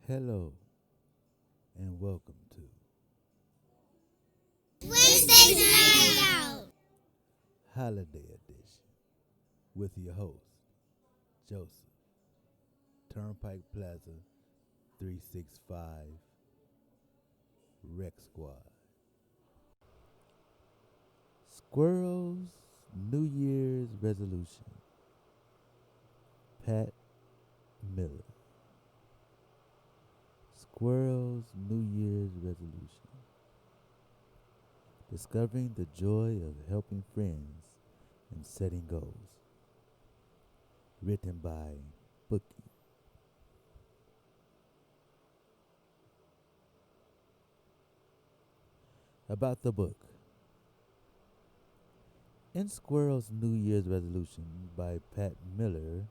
Hello and welcome to Wednesday's Night Holiday Edition with your host, Joseph, Turnpike Plaza 365 Rec Squad. Squirrel's New Year's Resolution, Pat Miller. Squirrel's New Year's Resolution. Discovering the joy of helping friends and setting goals. Written by Bookie. About the book. In Squirrel's New Year's Resolution by Pat Miller,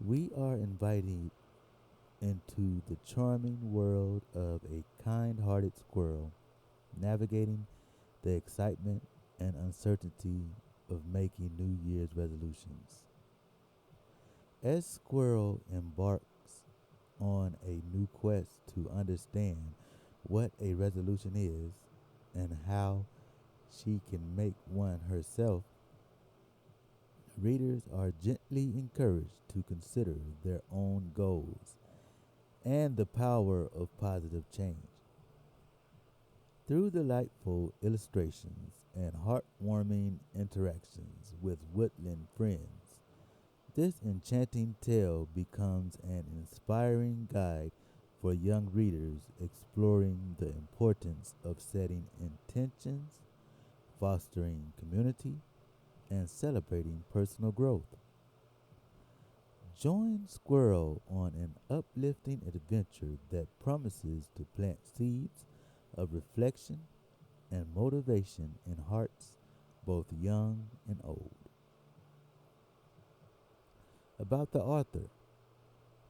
we are invited into the charming world of a kind-hearted squirrel navigating the excitement and uncertainty of making New Year's resolutions. As Squirrel embarks on a new quest to understand what a resolution is and how she can make one herself, readers are gently encouraged to consider their own goals and the power of positive change. Through delightful illustrations and heartwarming interactions with woodland friends, this enchanting tale becomes an inspiring guide for young readers exploring the importance of setting intentions, fostering community, and celebrating personal growth. Join Squirrel on an uplifting adventure that promises to plant seeds of reflection and motivation in hearts both young and old. About the author,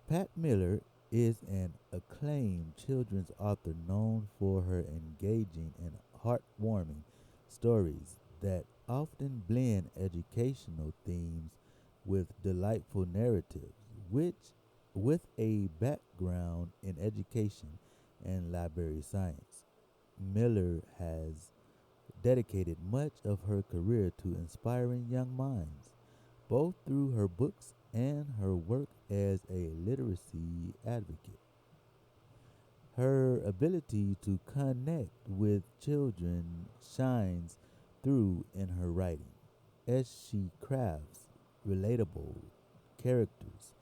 Pat Miller is an acclaimed children's author known for her engaging and heartwarming stories that often blend educational themes with delightful narratives, which, with a background in education and library science, Miller has dedicated much of her career to inspiring young minds, both through her books and her work as a literacy advocate. Her ability to connect with children shines through in her writing as she crafts relatable characters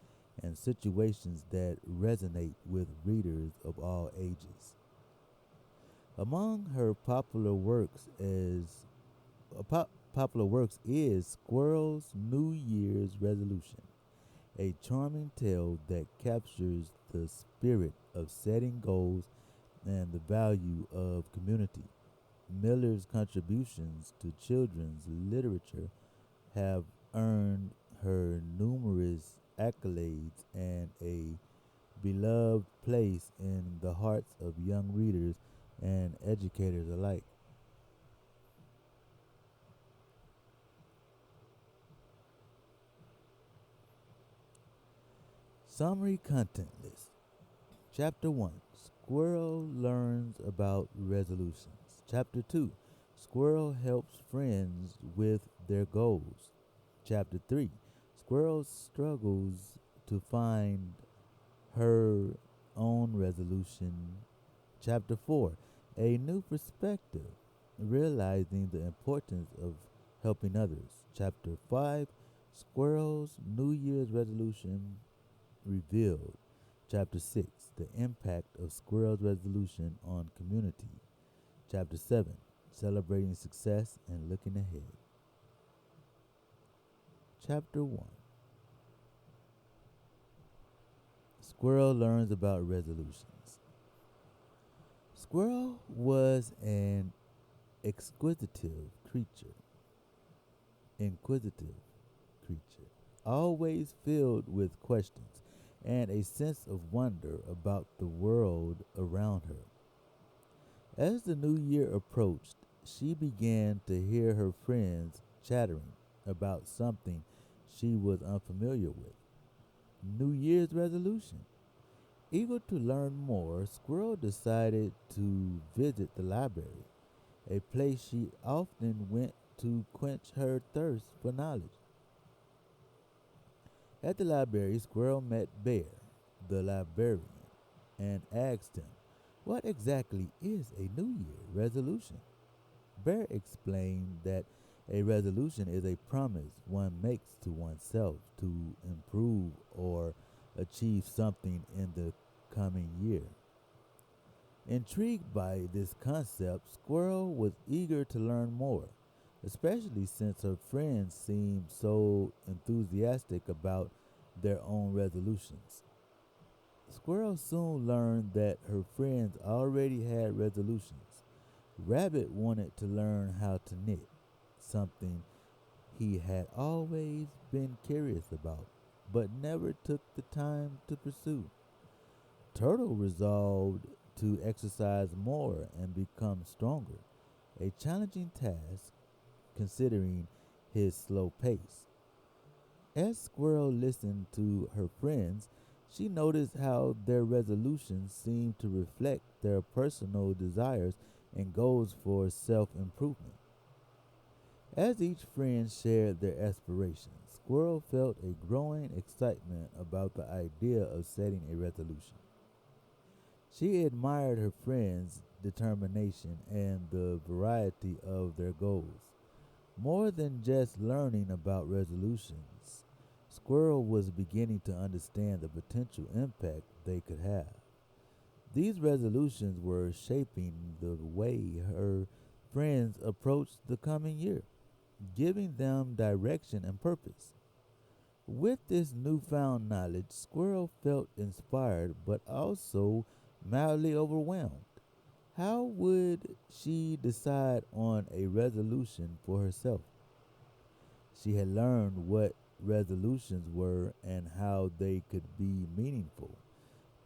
and situations that resonate with readers of all ages. Among her popular works is Squirrel's New Year's Resolution, a charming tale that captures the spirit of setting goals and the value of community. Miller's contributions to children's literature have earned her numerous accolades and a beloved place in the hearts of young readers and educators alike. Summary content list. Chapter 1, Squirrel learns about resolutions. Chapter 2, Squirrel helps friends with their goals. Chapter 3, Squirrel struggles to find her own resolution. Chapter 4, A New Perspective, realizing the importance of helping others. Chapter 5, Squirrel's New Year's Resolution revealed. Chapter 6, The Impact of Squirrel's Resolution on Community. Chapter 7, Celebrating Success and Looking Ahead. Chapter 1, Squirrel learns about resolutions. Squirrel was an exquisitive creature, inquisitive creature, always filled with questions and a sense of wonder about the world around her. As the new year approached, she began to hear her friends chattering about something she was unfamiliar with. New Year's resolution. Eager to learn more, Squirrel decided to visit the library, a place she often went to quench her thirst for knowledge. At the library, Squirrel met Bear, the librarian, and asked him, "What exactly is a New Year resolution?" Bear explained that a resolution is a promise one makes to oneself to improve or achieve something in the coming year. Intrigued by this concept, Squirrel was eager to learn more, especially since her friends seemed so enthusiastic about their own resolutions. Squirrel soon learned that her friends already had resolutions. Rabbit wanted to learn how to knit, something he had always been curious about, but never took the time to pursue. Turtle resolved to exercise more and become stronger, a challenging task considering his slow pace. As Squirrel listened to her friends, she noticed how their resolutions seemed to reflect their personal desires and goals for self improvement. As each friend shared their aspirations, Squirrel felt a growing excitement about the idea of setting a resolution. She admired her friends' determination and the variety of their goals. More than just learning about resolutions, Squirrel was beginning to understand the potential impact they could have. These resolutions were shaping the way her friends approached the coming year, giving them direction and purpose. With this newfound knowledge, Squirrel felt inspired but also mildly overwhelmed. How would she decide on a resolution for herself? She had learned what resolutions were and how they could be meaningful,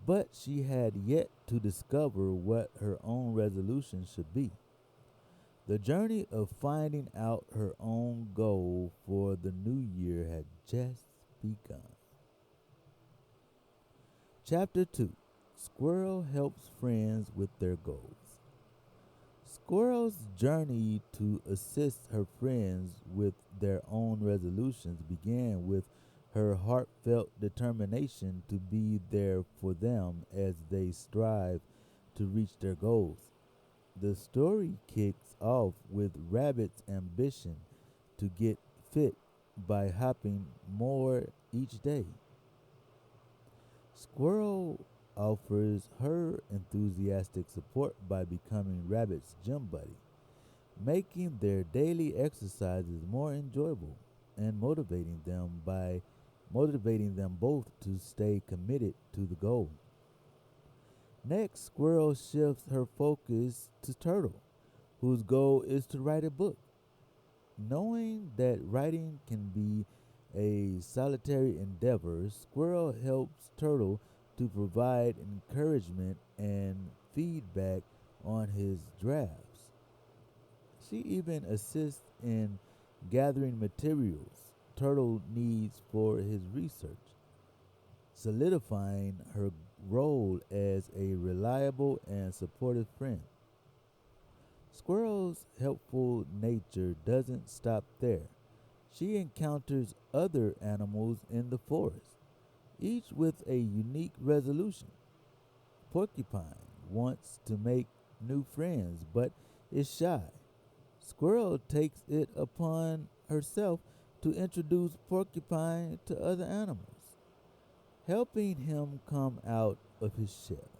but she had yet to discover what her own resolution should be. The journey of finding out her own goal for the new year had just begun. Chapter 2. Squirrel helps friends with their goals. Squirrel's journey to assist her friends with their own resolutions began with her heartfelt determination to be there for them as they strive to reach their goals. The story kicks off with Rabbit's ambition to get fit by hopping more each day. Squirrel offers her enthusiastic support by becoming Rabbit's gym buddy, making their daily exercises more enjoyable and motivating them both to stay committed to the goal. Next, Squirrel shifts her focus to Turtle, whose goal is to write a book. Knowing that writing can be a solitary endeavor, Squirrel helps Turtle to provide encouragement and feedback on his drafts. She even assists in gathering materials Turtle needs for his research, solidifying her role as a reliable and supportive friend. Squirrel's helpful nature doesn't stop there. She encounters other animals in the forest, each with a unique resolution. Porcupine wants to make new friends but is shy. Squirrel takes it upon herself to introduce Porcupine to other animals, helping him come out of his shell.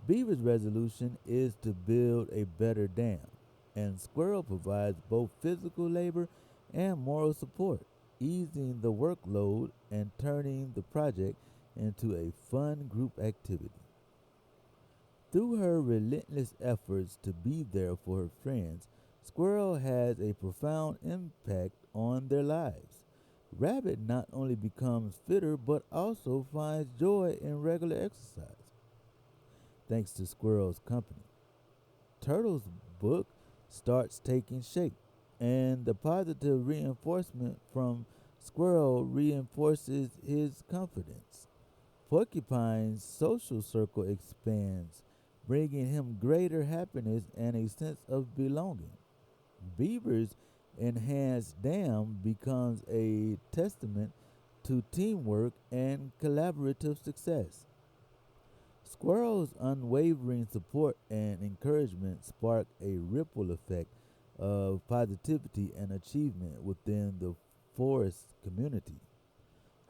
Beaver's resolution is to build a better dam, and Squirrel provides both physical labor and moral support, easing the workload and turning the project into a fun group activity. Through her relentless efforts to be there for her friends, Squirrel has a profound impact on their lives. Rabbit not only becomes fitter but also finds joy in regular exercise, thanks to Squirrel's company. Turtle's book starts taking shape, and the positive reinforcement from Squirrel reinforces his confidence. Porcupine's social circle expands, bringing him greater happiness and a sense of belonging. Beaver's enhanced dam becomes a testament to teamwork and collaborative success. Squirrel's unwavering support and encouragement spark a ripple effect of positivity and achievement within the forest community.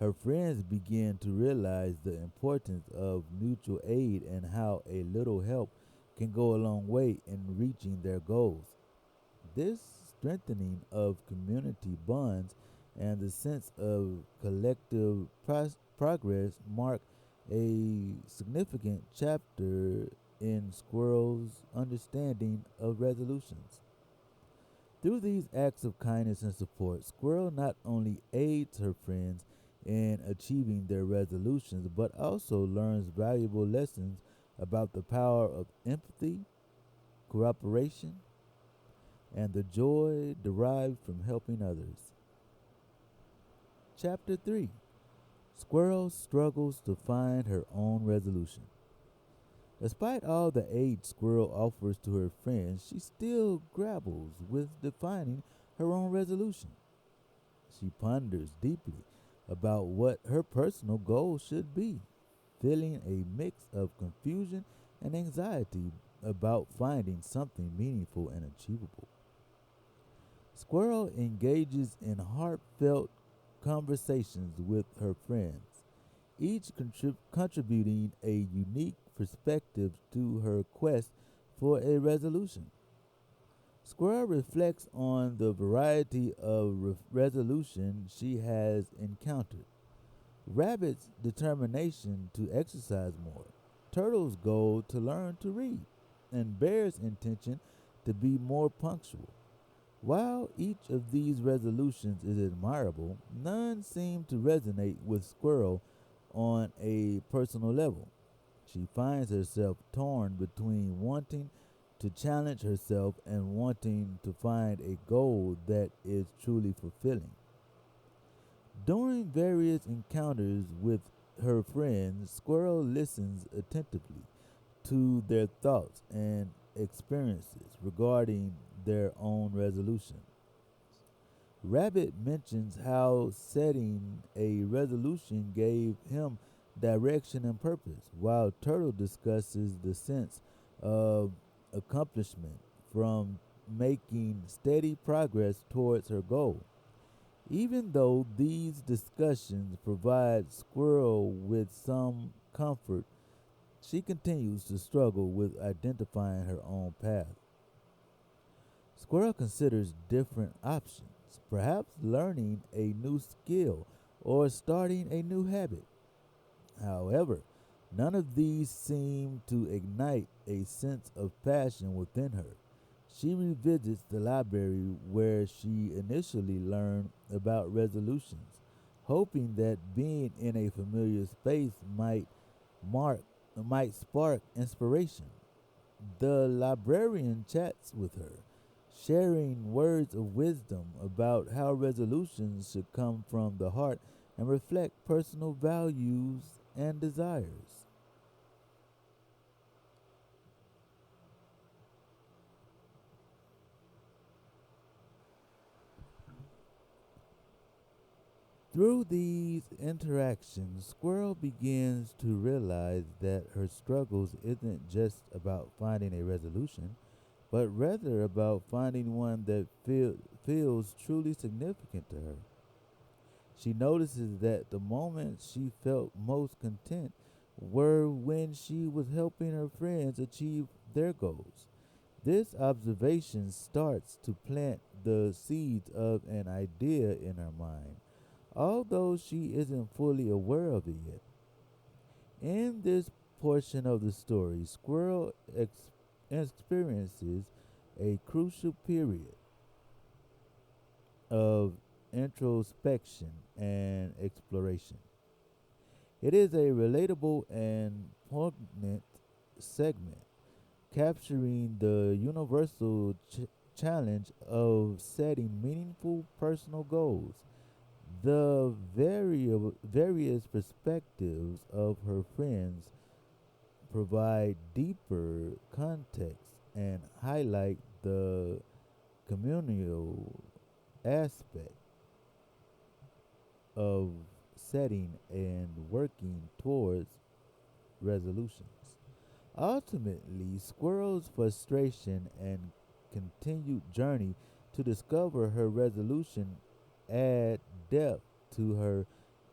Her friends begin to realize the importance of mutual aid and how a little help can go a long way in reaching their goals. This strengthening of community bonds and the sense of collective progress mark a significant chapter in Squirrel's understanding of resolutions. Through these acts of kindness and support, Squirrel not only aids her friends in achieving their resolutions, but also learns valuable lessons about the power of empathy, cooperation, and the joy derived from helping others. Chapter 3. Squirrel struggles to find her own resolution. Despite all the aid Squirrel offers to her friends, she still grapples with defining her own resolution. She ponders deeply about what her personal goal should be, feeling a mix of confusion and anxiety about finding something meaningful and achievable. Squirrel engages in heartfelt conversations with her friends, each contributing a unique perspective to her quest for a resolution. Squirrel reflects on the variety of resolution she has encountered. Rabbit's determination to exercise more, Turtle's goal to learn to read, and Bear's intention to be more punctual. While each of these resolutions is admirable, none seem to resonate with Squirrel on a personal level. She finds herself torn between wanting to challenge herself and wanting to find a goal that is truly fulfilling. During various encounters with her friends, Squirrel listens attentively to their thoughts and experiences regarding their own resolution. Rabbit mentions how setting a resolution gave him direction and purpose, while Turtle discusses the sense of accomplishment from making steady progress towards her goal. Even though these discussions provide Squirrel with some comfort, she continues to struggle with identifying her own path. Squirrel considers different options, perhaps learning a new skill or starting a new habit. However, none of these seem to ignite a sense of passion within her. She revisits the library where she initially learned about resolutions, hoping that being in a familiar space mark might spark inspiration. The librarian chats with her, sharing words of wisdom about how resolutions should come from the heart and reflect personal values and desires. Through these interactions, Squirrel begins to realize that her struggles isn't just about finding a resolution, but rather about finding one that feels truly significant to her. She notices that the moments she felt most content were when she was helping her friends achieve their goals. This observation starts to plant the seeds of an idea in her mind, although she isn't fully aware of it yet. In this portion of the story, Squirrel experiences a crucial period of introspection and exploration. It is a relatable and poignant segment, capturing the universal challenge of setting meaningful personal goals. The various perspectives of her friends provide deeper context and highlight the communal aspect of setting and working towards resolutions. Ultimately, Squirrel's frustration and continued journey to discover her resolution add depth to her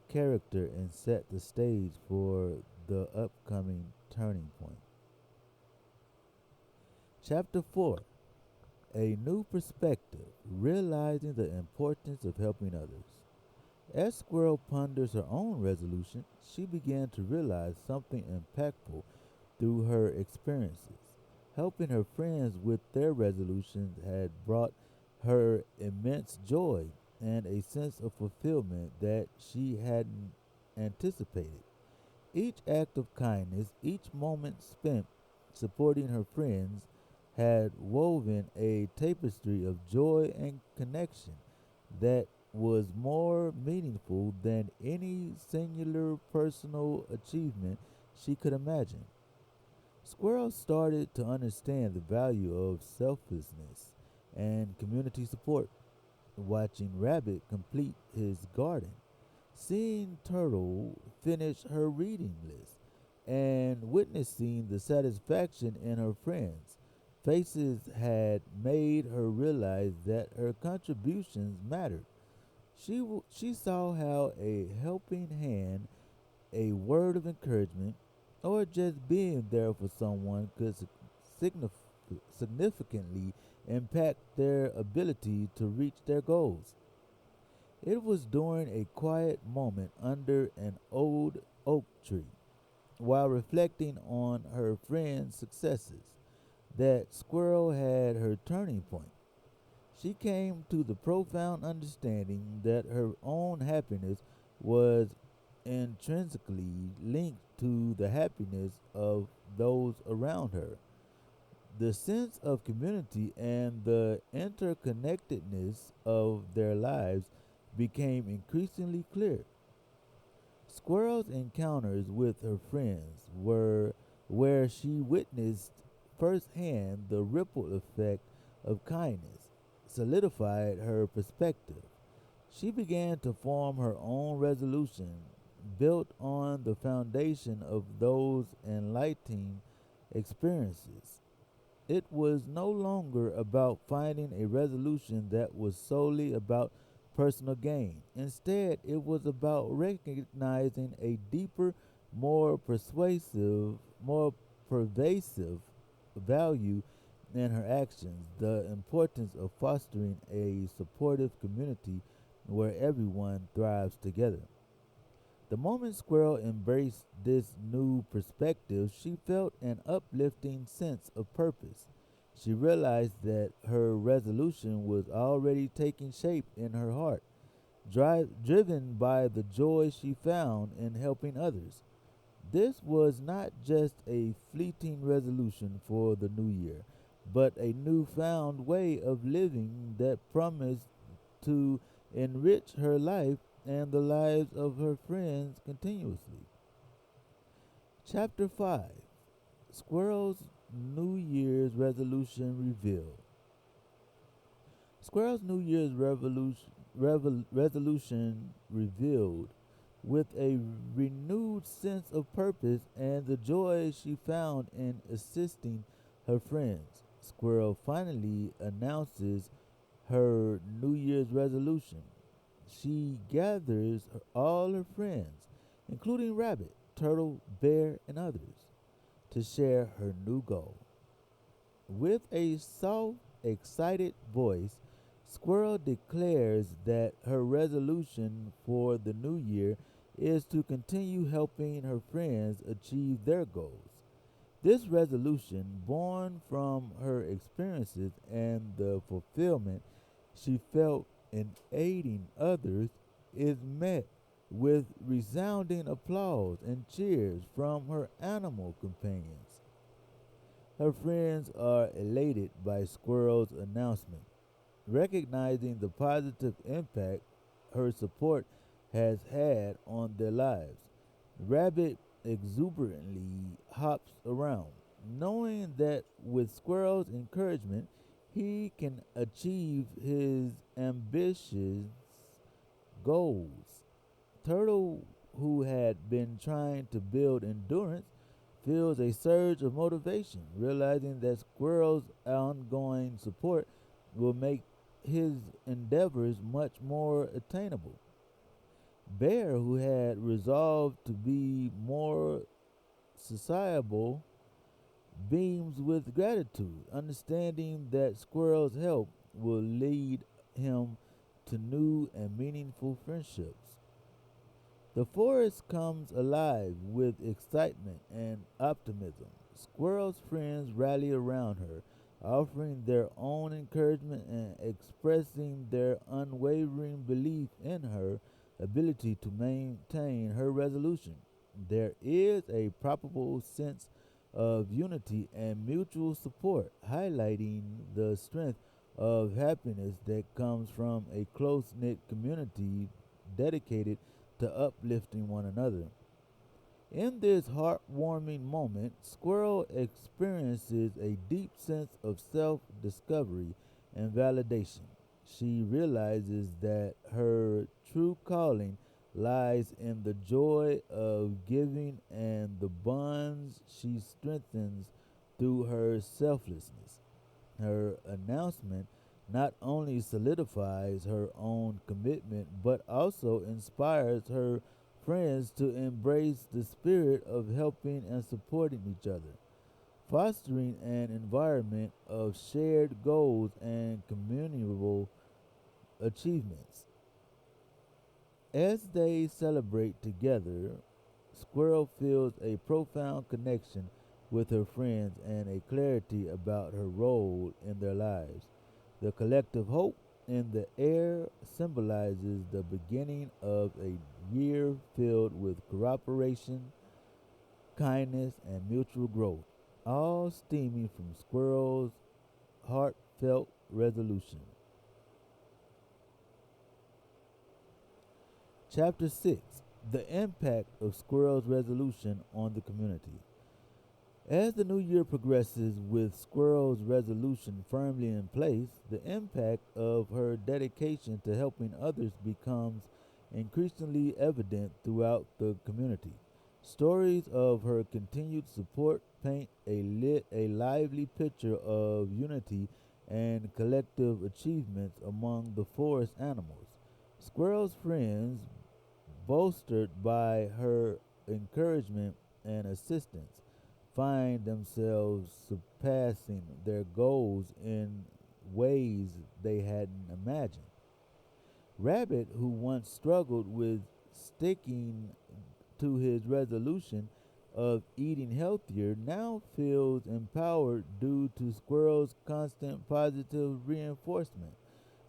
character and set the stage for the upcoming turning point. Chapter 4: A New Perspective, Realizing the Importance of Helping Others. As Squirrel ponders her own resolution, she began to realize something impactful through her experiences. Helping her friends with their resolutions had brought her immense joy and a sense of fulfillment that she hadn't anticipated. Each act of kindness, each moment spent supporting her friends, had woven a tapestry of joy and connection that was more meaningful than any singular personal achievement she could imagine. Squirrel started to understand the value of selflessness and community support, watching Rabbit complete his garden, seeing Turtle finish her reading list, and witnessing the satisfaction in her friends' faces had made her realize that her contributions mattered. She saw how a helping hand, a word of encouragement, or just being there for someone could significantly impact their ability to reach their goals. It was during a quiet moment under an old oak tree, while reflecting on her friend's successes, that Squirrel had her turning point. She came to the profound understanding that her own happiness was intrinsically linked to the happiness of those around her. The sense of community and the interconnectedness of their lives became increasingly clear. Squirrel's encounters with her friends were where she witnessed firsthand the ripple effect of kindness, solidified her perspective. She began to form her own resolution, built on the foundation of those enlightening experiences. It was no longer about finding a resolution that was solely about personal gain. Instead, it was about recognizing a deeper, more persuasive, more pervasive value in her actions, the importance of fostering a supportive community where everyone thrives together. The moment Squirrel embraced this new perspective, she felt an uplifting sense of purpose. She realized that her resolution was already taking shape in her heart, driven by the joy she found in helping others. This was not just a fleeting resolution for the new year, but a newfound way of living that promised to enrich her life and the lives of her friends continuously. Chapter 5: Squirrel's New Year's Resolution Revealed. Squirrel's New Year's resolution revealed with a renewed sense of purpose and the joy she found in assisting her friends. Squirrel finally announces her New Year's resolution. She gathers all her friends, including Rabbit, Turtle, Bear, and others, to share her new goal. With a soft, excited voice, Squirrel declares that her resolution for the new year is to continue helping her friends achieve their goals. This resolution, born from her experiences and the fulfillment she felt in aiding others, is met with resounding applause and cheers from her animal companions. Her friends are elated by Squirrel's announcement, recognizing the positive impact her support has had on their lives. Rabbit exuberantly hops around, knowing that with Squirrel's encouragement, he can achieve his ambitious goals. Turtle, who had been trying to build endurance, feels a surge of motivation, realizing that Squirrel's ongoing support will make his endeavors much more attainable. Bear, who had resolved to be more sociable, beams with gratitude, understanding that Squirrel's help will lead him to new and meaningful friendships. The forest comes alive with excitement and optimism. Squirrel's friends rally around her, offering their own encouragement and expressing their unwavering belief in her ability to maintain her resolution. There is a palpable sense of unity and mutual support, highlighting the strength of happiness that comes from a close knit community dedicated to uplifting one another. In this heartwarming moment, Squirrel experiences a deep sense of self discovery and validation. She realizes that her true calling lies in the joy of giving and the bonds she strengthens through her selflessness. Her announcement not only solidifies her own commitment but also inspires her friends to embrace the spirit of helping and supporting each other, fostering an environment of shared goals and communal achievements. As they celebrate together, Squirrel feels a profound connection with her friends and a clarity about her role in their lives. The collective hope in the air symbolizes the beginning of a year filled with cooperation, kindness, and mutual growth, all stemming from Squirrel's heartfelt resolution. Chapter 6: The Impact of Squirrel's Resolution on the Community. As the new year progresses with Squirrel's resolution firmly in place, the impact of her dedication to helping others becomes increasingly evident throughout the community. Stories of her continued support paint a lively picture of unity and collective achievements among the forest animals. Squirrel's friends, bolstered by her encouragement and assistance, find themselves surpassing their goals in ways they hadn't imagined. Rabbit, who once struggled with sticking to his resolution of eating healthier, now feels empowered due to Squirrel's constant positive reinforcement.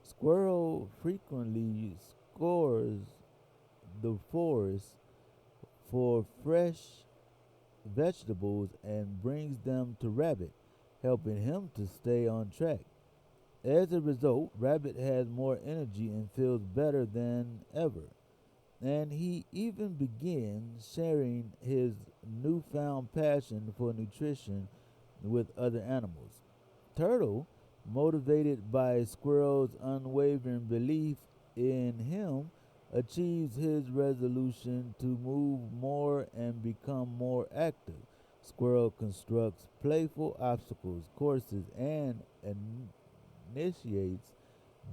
Squirrel frequently scores the forest for fresh vegetables and brings them to Rabbit, helping him to stay on track. As a result, Rabbit has more energy and feels better than ever, and he even begins sharing his newfound passion for nutrition with other animals. Turtle, motivated by Squirrel's unwavering belief in him, achieves his resolution to move more and become more active. Squirrel constructs playful obstacles courses and initiates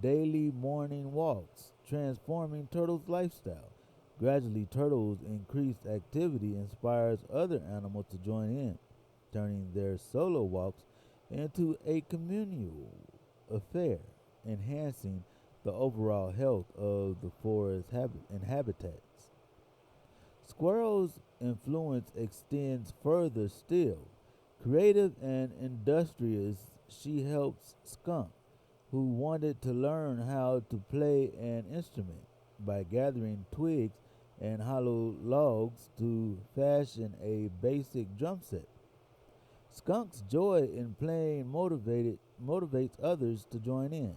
daily morning walks, transforming Turtle's lifestyle. Gradually, Turtle's increased activity inspires other animals to join in, turning their solo walks into a communal affair, enhancing the overall health of the forest and habitats. Squirrel's influence extends further still. Creative and industrious, she helps Skunk, who wanted to learn how to play an instrument, by gathering twigs and hollow logs to fashion a basic drum set. Skunk's joy in playing motivates others to join in,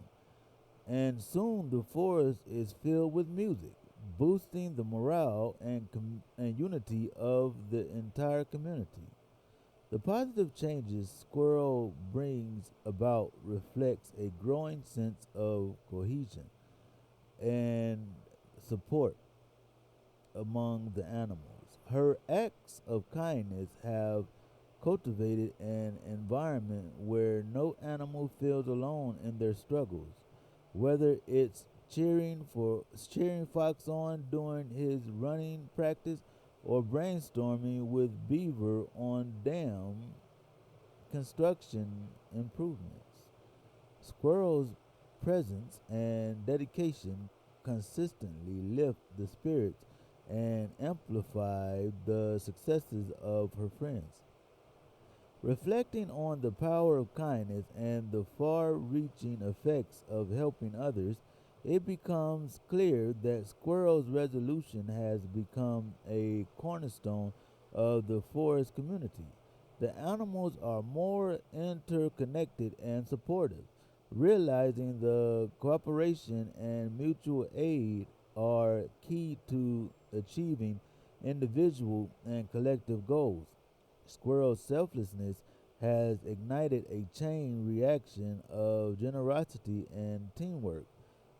and soon the forest is filled with music. boosting the morale and unity of the entire community. The positive changes Squirrel brings about reflects a growing sense of cohesion and support among the animals. Her acts of kindness have cultivated an environment where no animal feels alone in their struggles, whether it's cheering Fox on during his running practice or brainstorming with Beaver on dam construction improvements. Squirrel's presence and dedication consistently lift the spirits and amplify the successes of her friends. Reflecting on the power of kindness and the far reaching effects of helping others, it becomes clear that Squirrel's resolution has become a cornerstone of the forest community. The animals are more interconnected and supportive, realizing the cooperation and mutual aid are key to achieving individual and collective goals. Squirrel's selflessness has ignited a chain reaction of generosity and teamwork,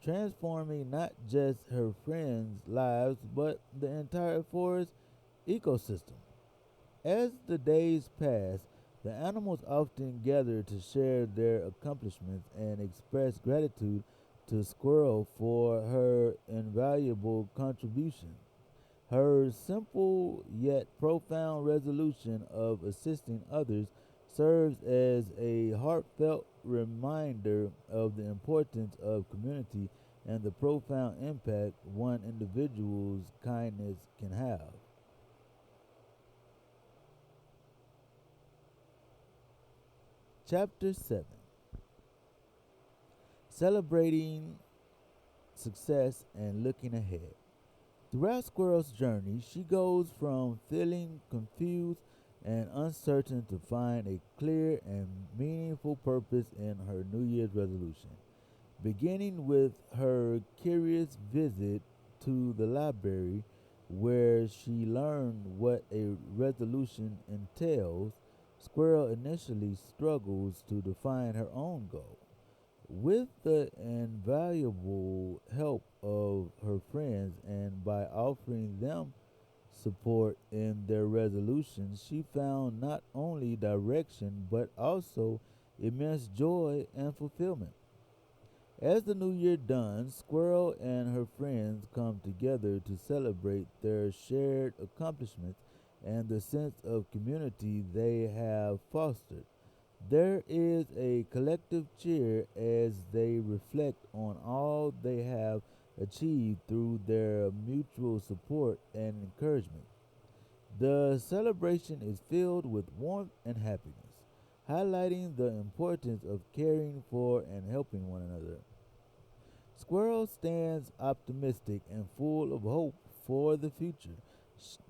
transforming not just her friends' lives but the entire forest ecosystem. As the days pass, the animals often gather to share their accomplishments and express gratitude to Squirrel for her invaluable contribution. Her simple yet profound resolution of assisting others serves as a heartfelt reminder of the importance of community and the profound impact one individual's kindness can have. Chapter 7: Celebrating Success and Looking Ahead. Throughout Squirrel's journey, she goes from feeling confused and uncertain to find a clear and meaningful purpose in her New Year's resolution. Beginning with her curious visit to the library, where she learned what a resolution entails, Squirrel initially struggles to define her own goal. With the invaluable help of her friends and by offering them support in their resolutions, she found not only direction but also immense joy and fulfillment. As the new year dawns, Squirrel and her friends come together to celebrate their shared accomplishments and the sense of community they have fostered. There is a collective cheer as they reflect on all they have achieved through their mutual support and encouragement. The celebration is filled with warmth and happiness, highlighting the importance of caring for and helping one another. Squirrel stands optimistic and full of hope for the future,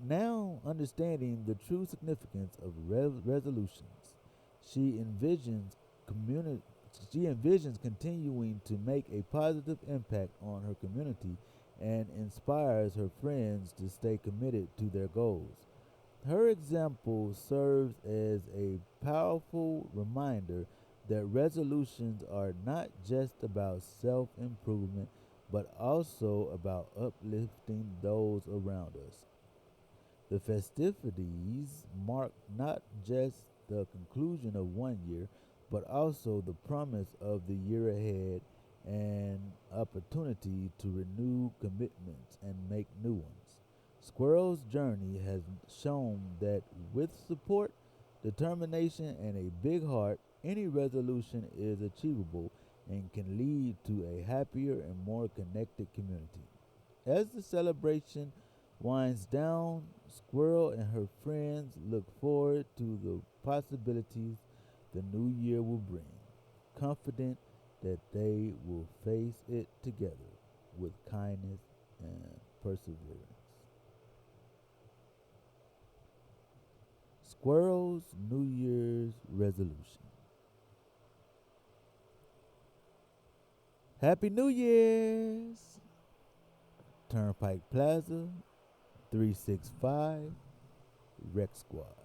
now understanding the true significance of resolutions. She envisions communi- she envisions continuing to make a positive impact on her community and inspires her friends to stay committed to their goals. Her example serves as a powerful reminder that resolutions are not just about self improvement, but also about uplifting those around us. The festivities mark not just the conclusion of one year, but also the promise of the year ahead and opportunity to renew commitments and make new ones. Squirrel's journey has shown that with support, determination, and a big heart, any resolution is achievable and can lead to a happier and more connected community. As the celebration winds down, Squirrel and her friends look forward to the possibilities the new year will bring, confident that they will face it together with kindness and perseverance. Squirrel's New Year's resolution. Happy New Year's! Turnpike Plaza, 365 Rec Squad.